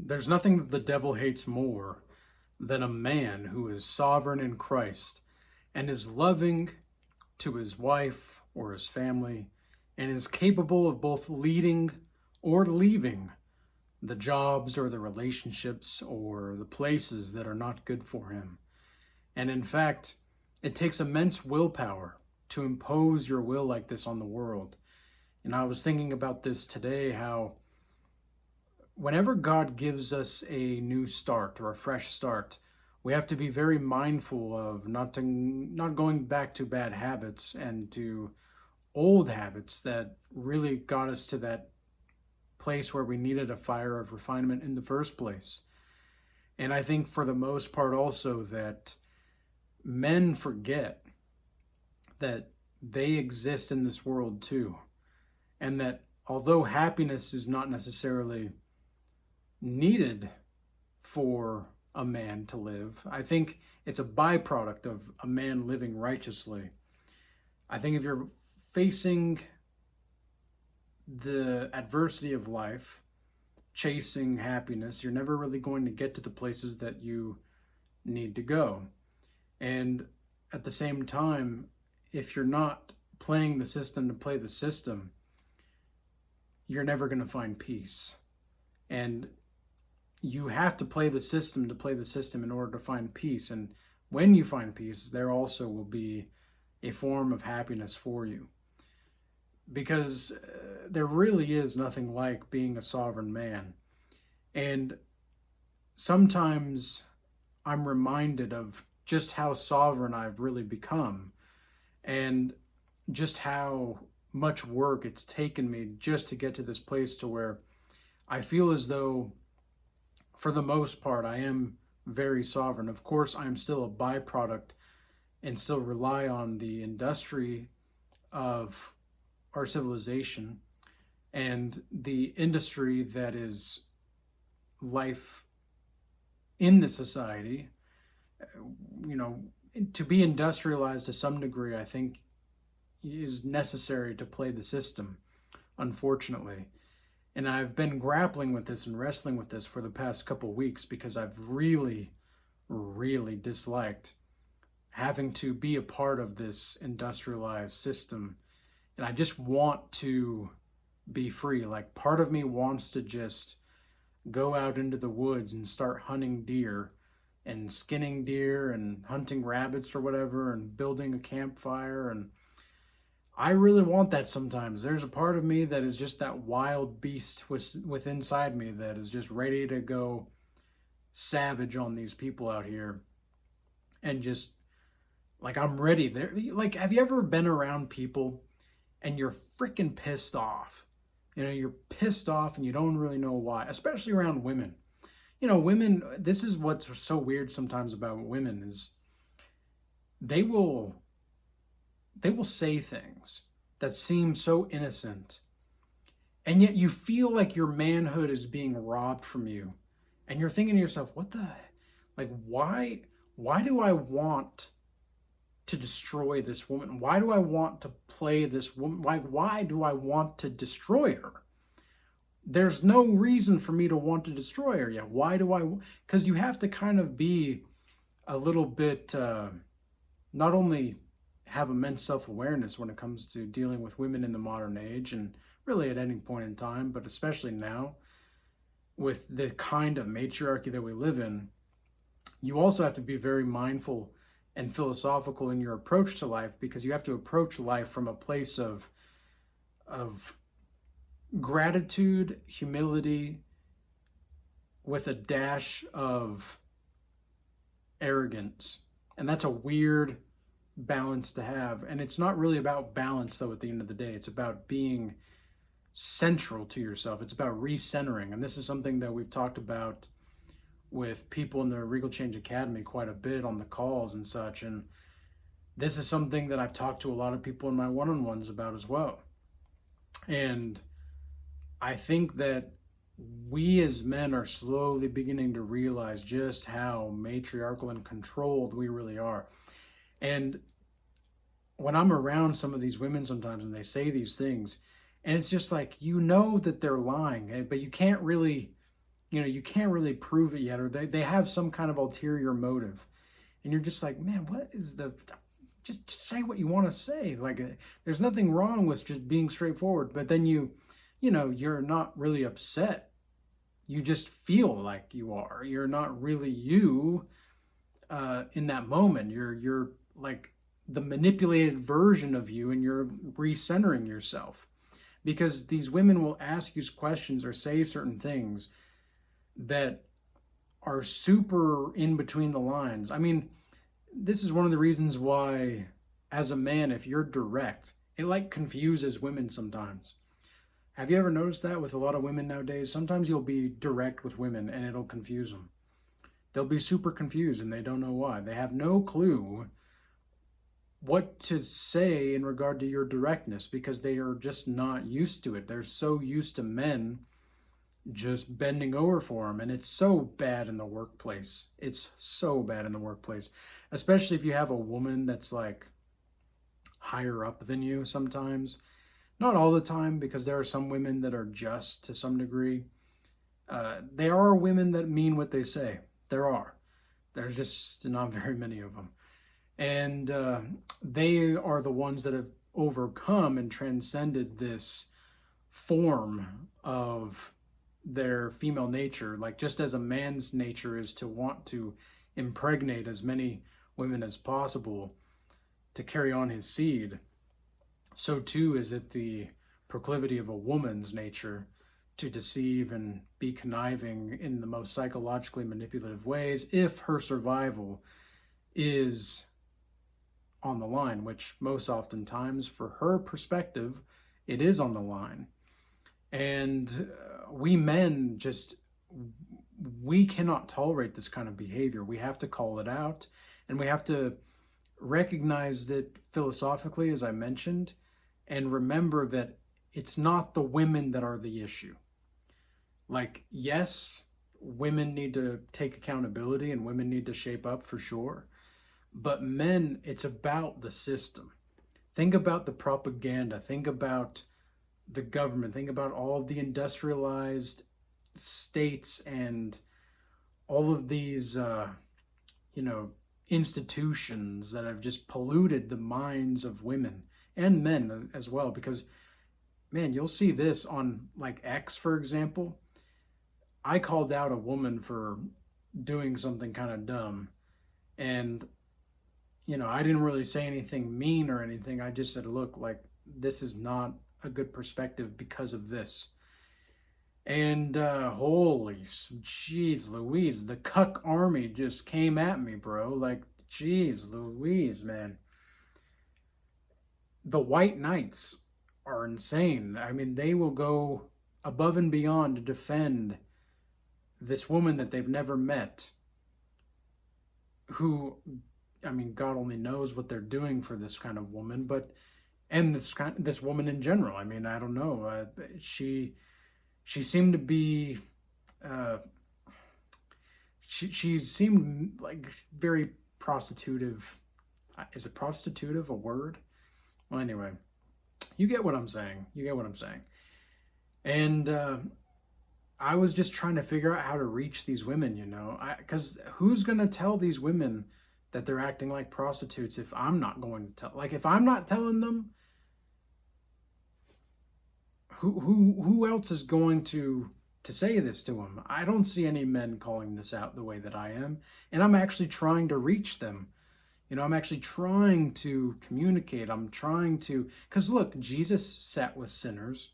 There's nothing that the devil hates more than a man who is sovereign in Christ and is loving to his wife or his family and is capable of both leading or leaving the jobs or the relationships or the places that are not good for him. And in fact, it takes immense willpower to impose your will like this on the world. And I was thinking about this today, how whenever God gives us a new start or a fresh start, we have to be very mindful of not going back to bad habits and to old habits that really got us to that place where we needed a fire of refinement in the first place. And I think for the most part also that men forget that they exist in this world too. And that although happiness is not necessarily needed for a man to live, I think it's a byproduct of a man living righteously. I think if you're facing the adversity of life, chasing happiness, you're never really going to get to the places that you need to go. And at the same time, if you're not playing the system to play the system, you're never going to find peace. And you have to play the system to play the system in order to find peace. And when you find peace, there also will be a form of happiness for you. Because there really is nothing like being a sovereign man. And sometimes I'm reminded of just how sovereign I've really become and just how much work it's taken me just to get to this place to where I feel as though, for the most part, I am very sovereign. Of course, I'm still a byproduct and still rely on the industry of our civilization and the industry that is life in the society. To be industrialized to some degree, I think is necessary to play the system, unfortunately. And I've been grappling with this and wrestling with this for the past couple weeks because I've really, really disliked having to be a part of this industrialized system. And I just want to be free. Like, part of me wants to just go out into the woods and start hunting deer and skinning deer and hunting rabbits or whatever and building a campfire. And I really want that sometimes. There's a part of me that is just that wild beast within inside me that is just ready to go savage on these people out here. And just, like, I'm ready. Like, have you ever been around people and you're freaking pissed off? You're pissed off and you don't really know why, especially around women. Women, this is what's so weird sometimes about women is they will say things that seem so innocent, and yet you feel like your manhood is being robbed from you, and you're thinking to yourself, why do I want to destroy this woman? Why do I want to play this woman? Why do I want to destroy her? There's no reason for me to want to destroy her yet. Why do I? Because you have to kind of be a little bit, not only have immense self-awareness when it comes to dealing with women in the modern age and really at any point in time, but especially now with the kind of matriarchy that we live in, you also have to be very mindful and philosophical in your approach to life, because you have to approach life from a place of gratitude, humility, with a dash of arrogance. And that's a weird balance to have. And it's not really about balance, though, at the end of the day. It's about being central to yourself. It's about recentering. And this is something that we've talked about with people in the Regal Change Academy quite a bit on the calls and such. And this is something that I've talked to a lot of people in my one-on-ones about as well. And I think that we as men are slowly beginning to realize just how matriarchal and controlled we really are. And when I'm around some of these women sometimes and they say these things, and it's just like, that they're lying, but you can't really you can't really prove it yet, or they have some kind of ulterior motive. And you're just like, man, what is just say what you want to say. Like, there's nothing wrong with just being straightforward. But then you're not really upset. You just feel like you are. You're not really you in that moment. You're like the manipulated version of you, and you're recentering yourself. Because these women will ask you questions or say certain things that are super in between the lines. I mean, this is one of the reasons why, as a man, if you're direct, it like confuses women sometimes. Have you ever noticed that with a lot of women nowadays? Sometimes you'll be direct with women and it'll confuse them. They'll be super confused and they don't know why. They have no clue what to say in regard to your directness because they are just not used to it. They're so used to men just bending over for them. And it's so bad in the workplace. It's so bad in the workplace, especially if you have a woman that's like higher up than you sometimes. Not all the time, because there are some women that are just to some degree. There are women that mean what they say. There are. There's just not very many of them. And they are the ones that have overcome and transcended this form of their female nature. Like, just as a man's nature is to want to impregnate as many women as possible to carry on his seed, so too is it the proclivity of a woman's nature to deceive and be conniving in the most psychologically manipulative ways if her survival is on the line, which most oftentimes, for her perspective, it is on the line. And we men we cannot tolerate this kind of behavior. We have to call it out, and we have to recognize that philosophically, as I mentioned, and remember that it's not the women that are the issue. Like, yes, women need to take accountability and women need to shape up for sure. But men, it's about the system. Think about the propaganda. Think about the government. Think about all of the industrialized states and all of these, institutions that have just polluted the minds of women and men as well. Because, man, you'll see this on like X, for example. I called out a woman for doing something kind of dumb. And, I didn't really say anything mean or anything. I just said, look, like, this is not a good perspective because of this. And holy jeez Louise, the cuck army just came at me, bro. Like, jeez Louise, man. The white knights are insane. I mean, they will go above and beyond to defend this woman that they've never met, who, I mean, God only knows what they're doing for this kind of woman, and this woman in general. I mean, I don't know. She seemed to be, she seemed like very prostitutive. Is it prostitutive a word? Well, anyway, you get what I'm saying. And I was just trying to figure out how to reach these women, because who's going to tell these women that they're acting like prostitutes if I'm not going to tell? Like, if I'm not telling them, who else is going to say this to them? I don't see any men calling this out the way that I am, and I'm actually trying to reach them. I'm actually trying to communicate. I'm trying to, because look, Jesus sat with sinners.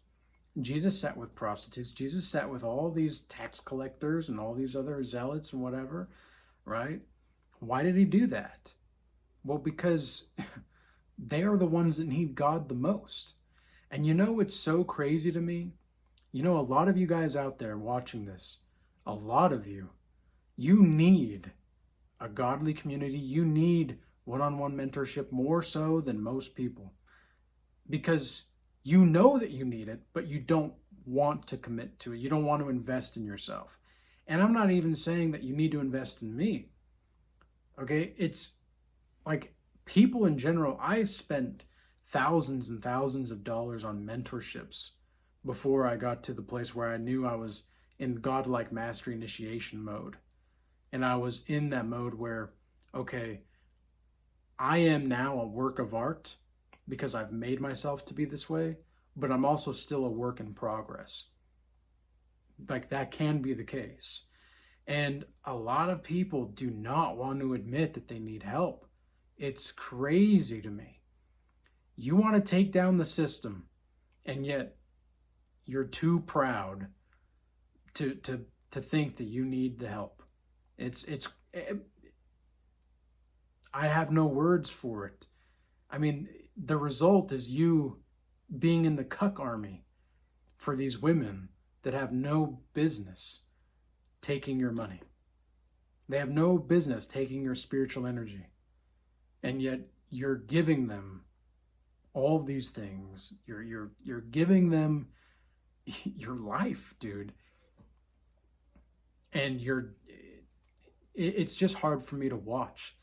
Jesus sat with prostitutes. Jesus sat with all these tax collectors and all these other zealots and whatever, right? Why did he do that? Well, because they are the ones that need God the most. And it's so crazy to me. A lot of you guys out there watching this, a lot of you need a godly community. You need one-on-one mentorship more so than most people, because you know that you need it, but you don't want to commit to it. You don't want to invest in yourself. And I'm not even saying that you need to invest in me. Okay? It's like, people in general, I've spent thousands and thousands of dollars on mentorships before I got to the place where I knew I was in Godlike mastery initiation mode. And I was in that mode where, okay, I am now a work of art because I've made myself to be this way, but I'm also still a work in progress. Like, that can be the case. And a lot of people do not want to admit that they need help. It's crazy to me. You want to take down the system, and yet you're too proud to think that you need the help. I have no words for it. I mean, the result is you being in the cuck army for these women that have no business taking your money. They have no business taking your spiritual energy. And yet you're giving them all of these things. You're giving them your life, dude. And it's just hard for me to watch.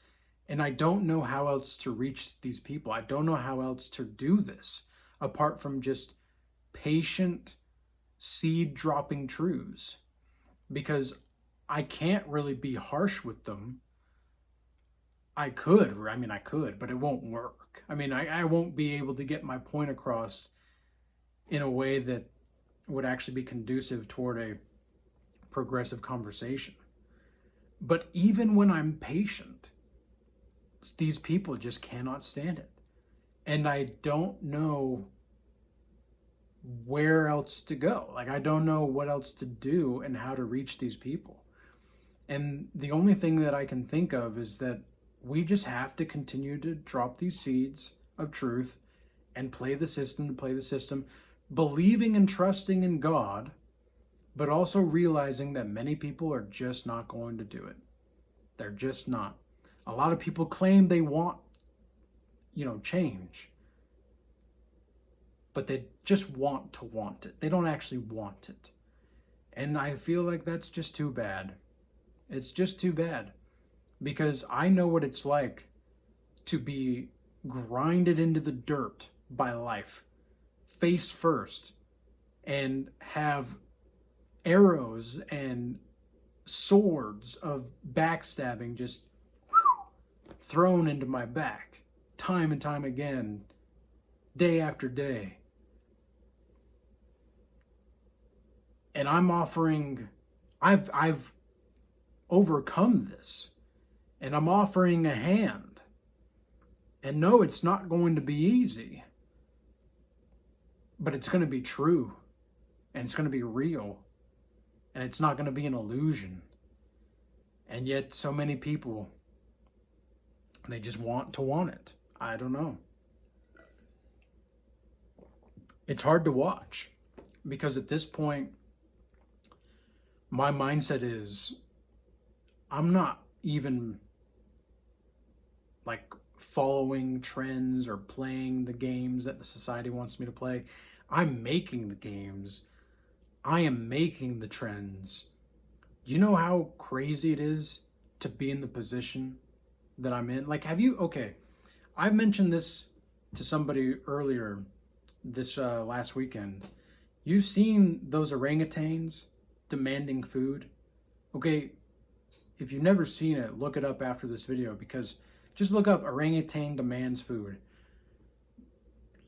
And I don't know how else to reach these people. I don't know how else to do this apart from just patient seed dropping truths, because I can't really be harsh with them. I could, but it won't work. I won't be able to get my point across in a way that would actually be conducive toward a progressive conversation. But even when I'm patient, these people just cannot stand it. And I don't know where else to go. Like, I don't know what else to do and how to reach these people. And the only thing that I can think of is that we just have to continue to drop these seeds of truth and play the system, believing and trusting in God, but also realizing that many people are just not going to do it. They're just not. A lot of people claim they want, change, but they just want it. They don't actually want it. And I feel like that's just too bad. It's just too bad, because I know what it's like to be grinded into the dirt by life, face first, and have arrows and swords of backstabbing just thrown into my back time and time again, day after day. And I've overcome this, and I'm offering a hand. And no, it's not going to be easy, but it's going to be true, and it's going to be real, and it's not going to be an illusion. And yet so many people, they just want it. I don't know. It's hard to watch, because at this point, my mindset is, I'm not even like following trends or playing the games that the society wants me to play. I'm making the games. I am making the trends. You know how crazy it is to be in the position that I'm in? Like, I've mentioned this to somebody earlier this last weekend. You've seen those orangutans demanding food? Okay, if you've never seen it, look it up after this video, because just look up orangutan demands food.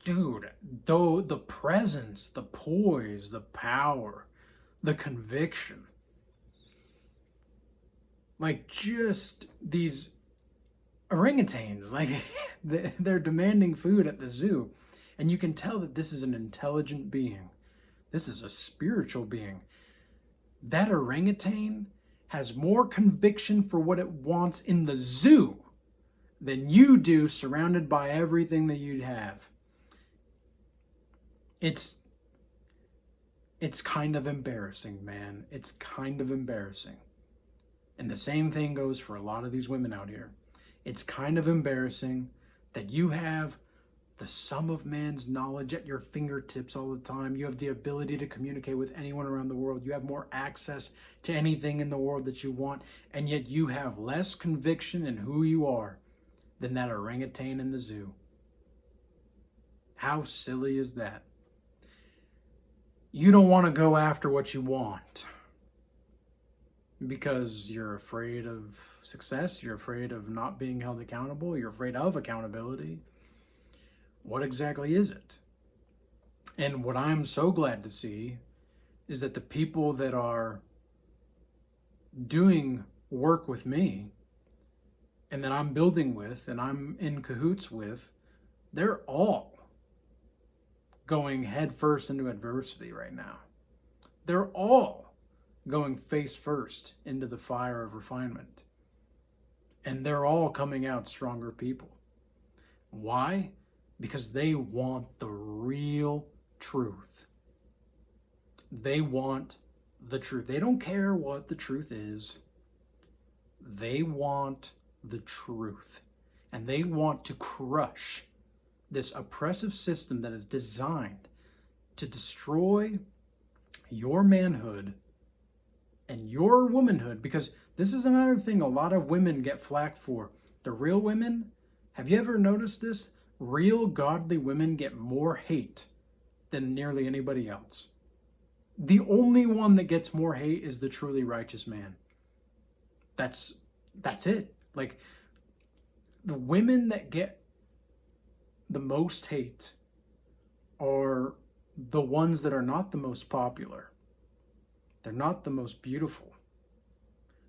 Dude, though, the presence, the poise, the power, the conviction, like, just these orangutans, like, they're demanding food at the zoo, and you can tell that this is an intelligent being. This is a spiritual being. That orangutan has more conviction for what it wants in the zoo than you do, surrounded by everything that you'd have. It's kind of embarrassing, man. It's kind of embarrassing. And the same thing goes for a lot of these women out here. It's kind of embarrassing that you have the sum of man's knowledge at your fingertips all the time. You have the ability to communicate with anyone around the world. You have more access to anything in the world that you want, and yet you have less conviction in who you are than that orangutan in the zoo. How silly is that? You don't want to go after what you want. because you're afraid of success, you're afraid of not being held accountable, you're afraid of accountability. What exactly is it? And what I'm so glad to see is that the people that are doing work with me and that I'm building with and I'm in cahoots with, they're all going headfirst into adversity right now. They're all going face first into the fire of refinement. And they're all coming out stronger people. Why? Because they want the real truth. They want the truth. They don't care what the truth is. They want the truth. And they want to crush this oppressive system that is designed to destroy your manhood and your womanhood. Because this is another thing a lot of women get flack for. The real women, have you ever noticed this? Real godly women get more hate than nearly anybody else. The only one that gets more hate is the truly righteous man. That's it. Like, the women that get the most hate are the ones that are not the most popular. They're not the most beautiful.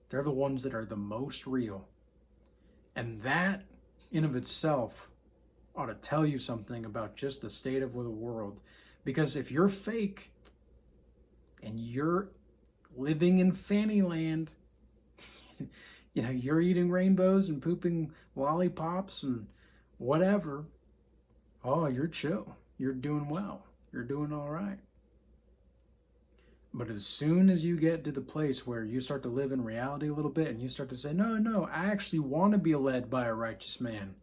They're the ones that are the most real. And that in of itself ought to tell you something about just the state of the world. Because if you're fake and you're living in fanny land, you know, you're eating rainbows and pooping lollipops and whatever, oh, you're chill. You're doing well. You're doing all right. But as soon as you get to the place where you start to live in reality a little bit and you start to say, no, I actually want to be led by a righteous man.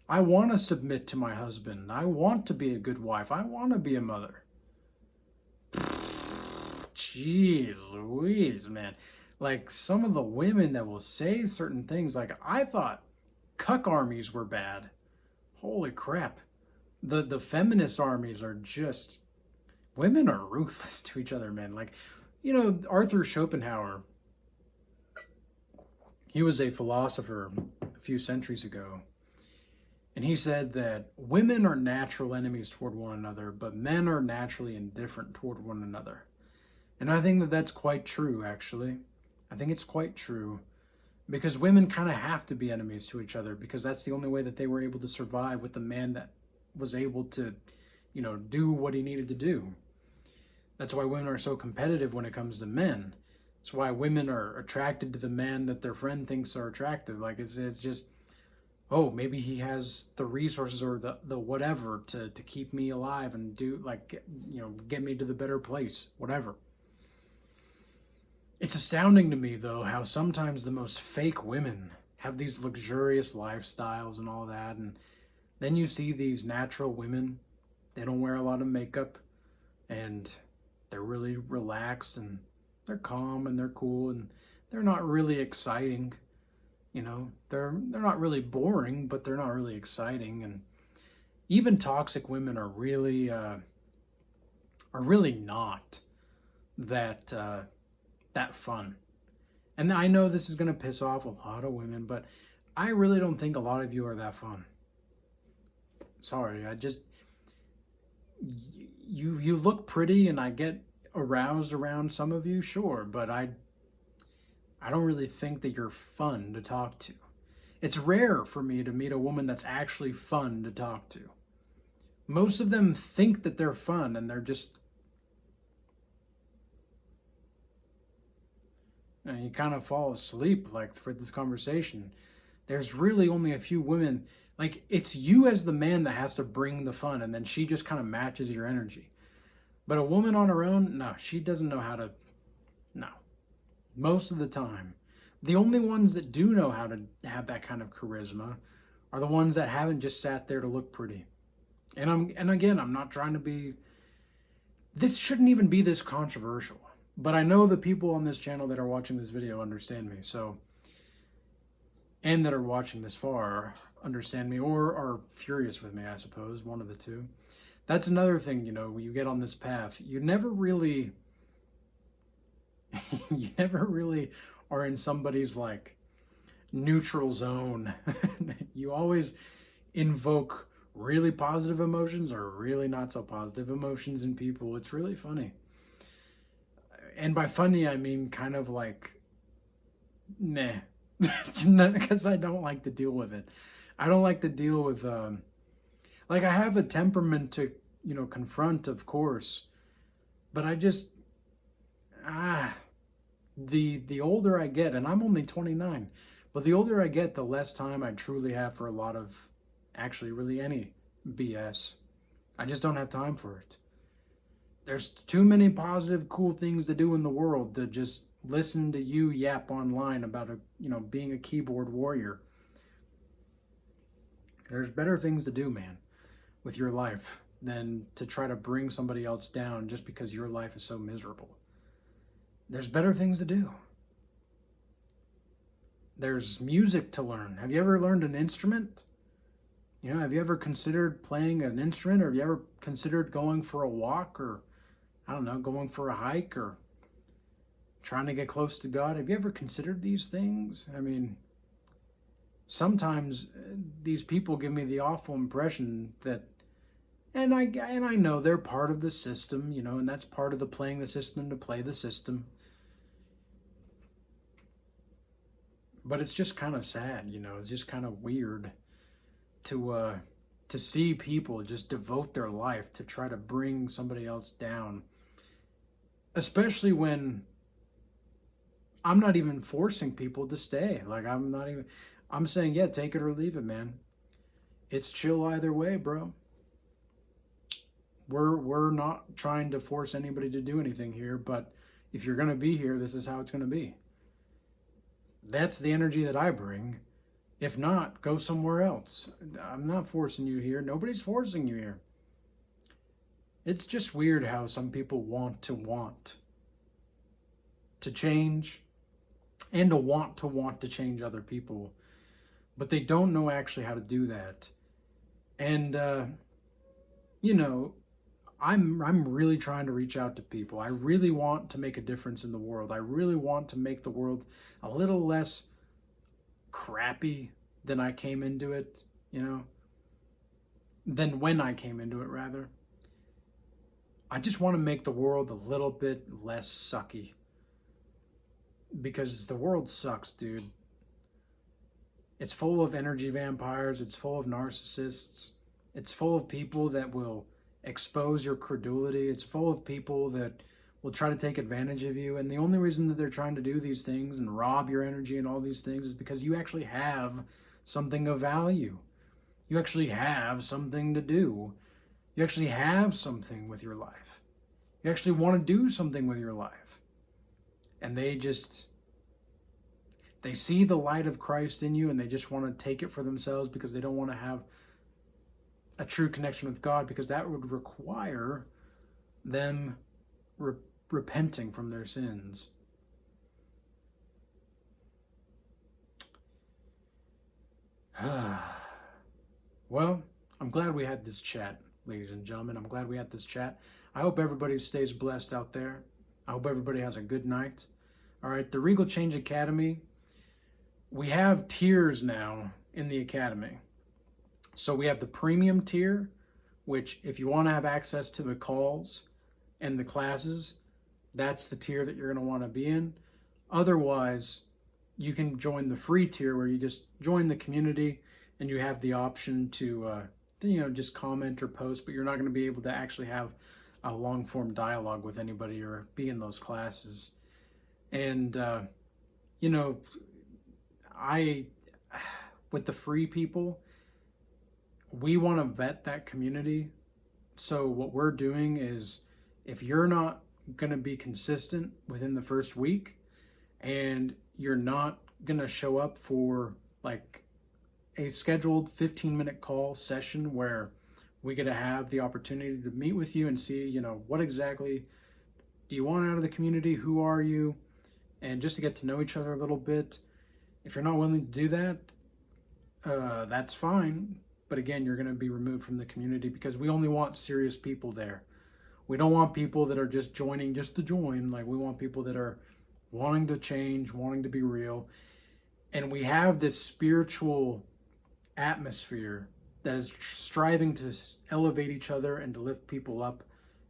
I want to submit to my husband. I want to be a good wife. I want to be a mother. Jeez Louise, man. Like, some of the women that will say certain things, like, I thought cuck armies were bad. Holy crap. The feminist armies are just, women are ruthless to each other, man. Like, you know, Arthur Schopenhauer, he was a philosopher a few centuries ago. And he said that women are natural enemies toward one another, but men are naturally indifferent toward one another. And I think that that's quite true, actually. I think it's quite true. Because women kind of have to be enemies to each other, because that's the only way that they were able to survive with the man that was able to, you know, do what he needed to do. That's why women are so competitive when it comes to men. It's why women are attracted to the man that their friend thinks are attractive. Like, it's just, oh, maybe he has the resources or the whatever to keep me alive and do, like, you know, get me to the better place, whatever. It's astounding to me, though, how sometimes the most fake women have these luxurious lifestyles and all that, and then you see these natural women, they don't wear a lot of makeup, and they're really relaxed, and they're calm, and they're cool, and they're not really exciting. You know, they're not really boring, but they're not really exciting. And even toxic women are really not that fun. And I know this is going to piss off a lot of women, but I really don't think a lot of you are that fun. Sorry, you look pretty, and I get aroused around some of you, sure, but I don't really think that you're fun to talk to. It's rare for me to meet a woman that's actually fun to talk to. Most of them think that they're fun, and they're just, and you kind of fall asleep, like, for this conversation. There's really only a few women, like, it's you as the man that has to bring the fun, and then she just kind of matches your energy. But a woman on her own, no, she doesn't know how to, no. Most of the time. The only ones that do know how to have that kind of charisma are the ones that haven't just sat there to look pretty. And again, I'm not trying to be, this shouldn't even be this controversial. But I know the people on this channel that are watching this video understand me, so, and that are watching this far understand me, or are furious with me, I suppose, one of the two. That's another thing, you know, when you get on this path, you never really are in somebody's like neutral zone. You always invoke really positive emotions or really not so positive emotions in people. It's really funny. And by funny, I mean kind of like, meh. Because I don't like to deal with it. I don't like to deal with, like, I have a temperament to, confront, of course. But I just, the older I get, and I'm only 29, but the older I get, the less time I truly have for a lot of, actually, really any BS. I just don't have time for it. There's too many positive, cool things to do in the world to just listen to you yap online about being a keyboard warrior. There's better things to do, man, with your life than to try to bring somebody else down just because your life is so miserable. There's better things to do. There's music to learn. Have you ever learned an instrument? Have you ever considered playing an instrument, or have you ever considered going for a walk, or I don't know, going for a hike, or trying to get close to God? Have you ever considered these things? I mean, sometimes these people give me the awful impression that, and I know they're part of the system, and that's part of the playing the system to play the system. But it's just kind of sad, it's just kind of weird to see people just devote their life to try to bring somebody else down, especially when I'm not even forcing people to stay. Like, I'm saying, yeah, take it or leave it, man. It's chill either way, bro. We're not trying to force anybody to do anything here, but if you're going to be here, this is how it's going to be. That's the energy that I bring. If not, go somewhere else. I'm not forcing you here. Nobody's forcing you here. It's just weird how some people want to change, and to want to change other people, but they don't know actually how to do that. And I'm really trying to reach out to people. I really want to make a difference in the world. I really want to make the world a little less crappy than I came into it, than when I came into it, rather. I just want to make the world a little bit less sucky, because the world sucks, dude. It's full of energy vampires. It's full of narcissists. It's full of people that will expose your credulity. It's full of people that will try to take advantage of you. And the only reason that they're trying to do these things and rob your energy and all these things is because you actually have something of value. You actually have something to do. You actually have something with your life. You actually want to do something with your life. And they see the light of Christ in you, and they just want to take it for themselves because they don't want to have a true connection with God, because that would require them repenting from their sins. Well, I'm glad we had this chat, ladies and gentlemen. I'm glad we had this chat. I hope everybody stays blessed out there. I hope everybody has a good night. All right, the Regal Change Academy, we have tiers now in the academy. So we have the premium tier, which if you want to have access to the calls and the classes, that's the tier that you're going to want to be in. Otherwise, you can join the free tier, where you just join the community and you have the option to just comment or post, but you're not going to be able to actually have a long form dialogue with anybody or be in those classes. And with the free people, we want to vet that community. So what we're doing is, if you're not going to be consistent within the first week, and you're not going to show up for like a scheduled 15-minute call session where we get to have the opportunity to meet with you and see, what exactly do you want out of the community? Who are you? And just to get to know each other a little bit. If you're not willing to do that, that's fine. But again, you're going to be removed from the community, because we only want serious people there. We don't want people that are just joining just to join. Like, we want people that are wanting to change, wanting to be real. And we have this spiritual atmosphere that is striving to elevate each other and to lift people up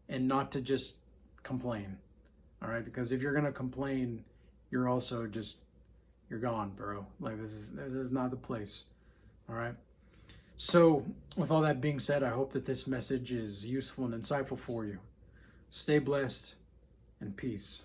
and not to just complain. All right, because if you're going to complain, you're also just, you're gone, bro. Like this is not the place. All right. So with all that being said, I hope that this message is useful and insightful for you. Stay blessed and peace.